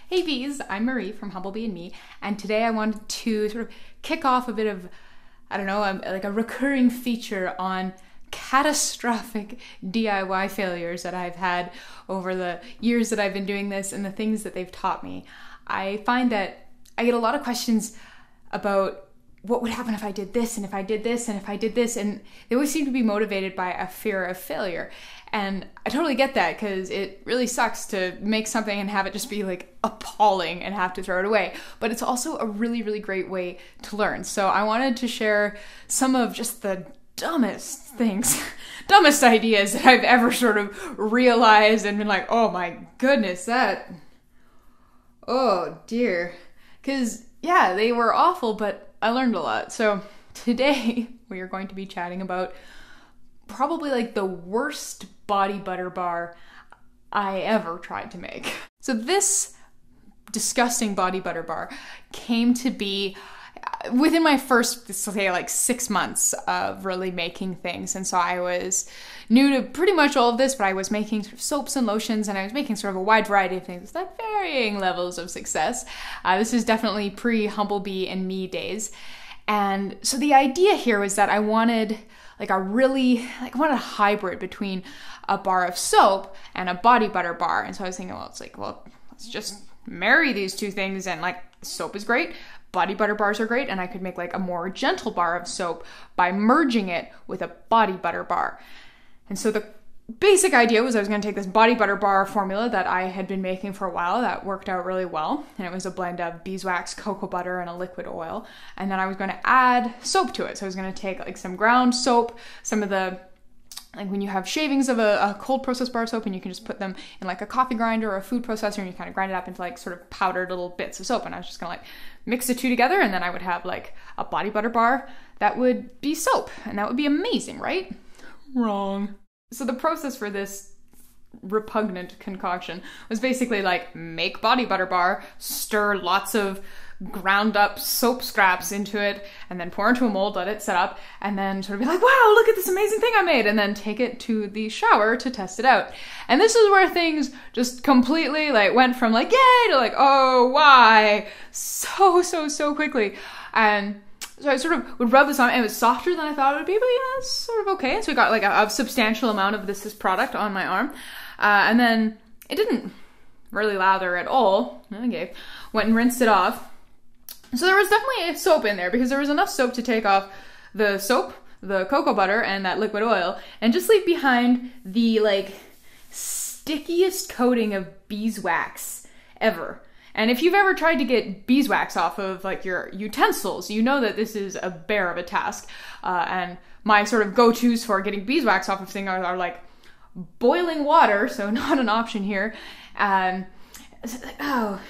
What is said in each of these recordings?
Hey bees, I'm Marie from Humblebee and Me, and today I wanted to sort of kick off a bit of, like a recurring feature on catastrophic DIY failures that I've had over the years that I've been doing this and the things that they've taught me. I find that I get a lot of questions about what would happen if I did this, and if I did this, and if I did this, and they always seem to be motivated by a fear of failure. And I totally get that, because it really sucks to make something and have it just be like appalling and have to throw it away. But it's also a really, really great way to learn. So I wanted to share some of just the dumbest things, dumbest ideas that I've ever sort of realized and been like, oh my goodness, oh dear. Because yeah, they were awful, but I learned a lot. So today we are going to be chatting about probably like the worst body butter bar I ever tried to make. So this disgusting body butter bar came to be within my first, say, like 6 months of really making things. And so I was new to pretty much all of this, but I was making sort of soaps and lotions, and I was making sort of a wide variety of things, like varying levels of success. This is definitely pre-Humblebee and Me days. And so the idea here was that I wanted I wanted a hybrid between a bar of soap and a body butter bar. And so I was thinking, let's just marry these two things, and like soap is great, body butter bars are great, and I could make like a more gentle bar of soap by merging it with a body butter bar. And so the basic idea was I was going to take this body butter bar formula that I had been making for a while that worked out really well, and it was a blend of beeswax, cocoa butter, and a liquid oil, and then I was going to add soap to it. So I was going to take like some ground soap, some of the, like when you have shavings of a cold process bar of soap, and you can just put them in like a coffee grinder or a food processor, and you kind of grind it up into like sort of powdered little bits of soap, and I was just going to like mix the two together, and then I would have like a body butter bar that would be soap, and that would be amazing, right? Wrong. So the process for this repugnant concoction was basically like make body butter bar, stir lots of ground up soap scraps into it, and then pour into a mold, let it set up, and then sort of be like, wow, look at this amazing thing I made, and then take it to the shower to test it out. And this is where things just completely like went from like yay to like, oh, why, so quickly. And so I sort of would rub this on, and it was softer than I thought it would be, but yeah, it's sort of okay. So we got like a substantial amount of this product on my arm. And then it didn't really lather at all. Okay, went and rinsed it off. So there was definitely a soap in there, because there was enough soap to take off the soap, the cocoa butter, and that liquid oil, and just leave behind the like stickiest coating of beeswax ever. And if you've ever tried to get beeswax off of like your utensils, you know that this is a bear of a task. And my sort of go-tos for getting beeswax off of things are like boiling water, so not an option here. And it's like, oh,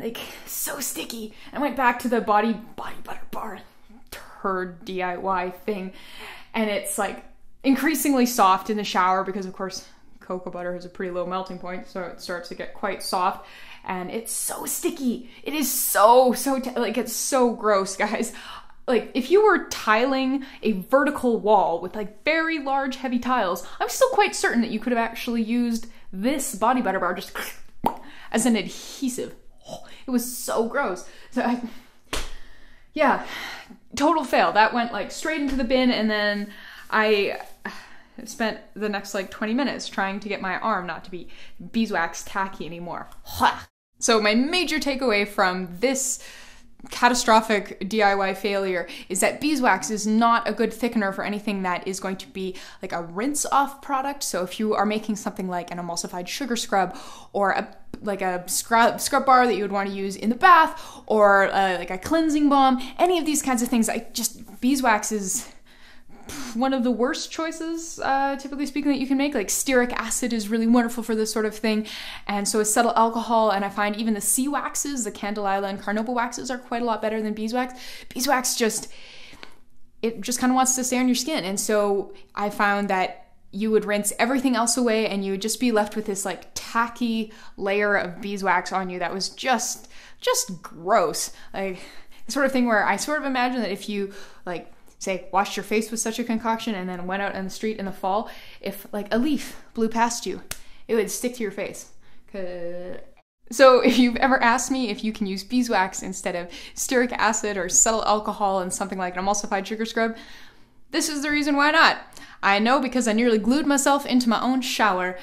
like so sticky. I went back to the body butter bar turd DIY thing, and it's like increasingly soft in the shower, because of course cocoa butter has a pretty low melting point, so it starts to get quite soft, and it's so sticky. It is like it's so gross, guys. Like if you were tiling a vertical wall with like very large heavy tiles, I'm still quite certain that you could have actually used this body butter bar just as an adhesive. It was so gross. So yeah, total fail. That went like straight into the bin, and then I spent the next like 20 minutes trying to get my arm not to be beeswax tacky anymore. So my major takeaway from this catastrophic DIY failure is that beeswax is not a good thickener for anything that is going to be like a rinse off product. So if you are making something like an emulsified sugar scrub, or a scrub bar that you would want to use in the bath, or like a cleansing balm, any of these kinds of things, beeswax is one of the worst choices, typically speaking, that you can make. Like stearic acid is really wonderful for this sort of thing, and so is cetyl alcohol, and I find even the sea waxes, the candelilla and carnauba waxes, are quite a lot better than beeswax. Beeswax just kind of wants to stay on your skin, and so I found that you would rinse everything else away, and you would just be left with this like tacky layer of beeswax on you that was just gross. Like the sort of thing where I sort of imagine that if you like say washed your face with such a concoction and then went out on the street in the fall, if like a leaf blew past you, it would stick to your face. So if you've ever asked me if you can use beeswax instead of stearic acid or cetyl alcohol and something like an emulsified sugar scrub, this is the reason why not. I know, because I nearly glued myself into my own shower.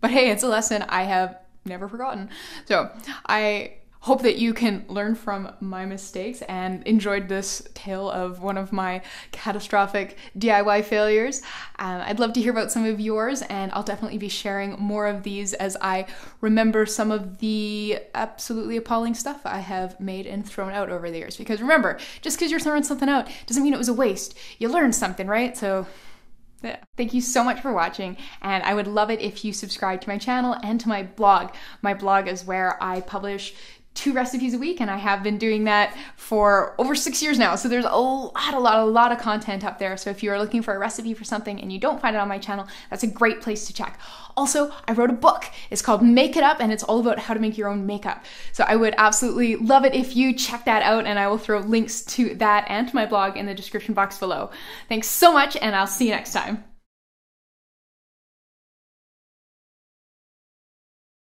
But hey, it's a lesson I have never forgotten. So I hope that you can learn from my mistakes and enjoyed this tale of one of my catastrophic DIY failures. I'd love to hear about some of yours, and I'll definitely be sharing more of these as I remember some of the absolutely appalling stuff I have made and thrown out over the years. Because remember, just because you're throwing something out doesn't mean it was a waste. You learned something, right? So yeah. Thank you so much for watching, and I would love it if you subscribe to my channel and to my blog. My blog is where I publish 2 recipes a week, and I have been doing that for over 6 years now. So there's a lot of content up there. So if you are looking for a recipe for something and you don't find it on my channel, that's a great place to check. Also, I wrote a book. It's called Make It Up, and it's all about how to make your own makeup. So I would absolutely love it if you check that out, and I will throw links to that and to my blog in the description box below. Thanks so much, and I'll see you next time.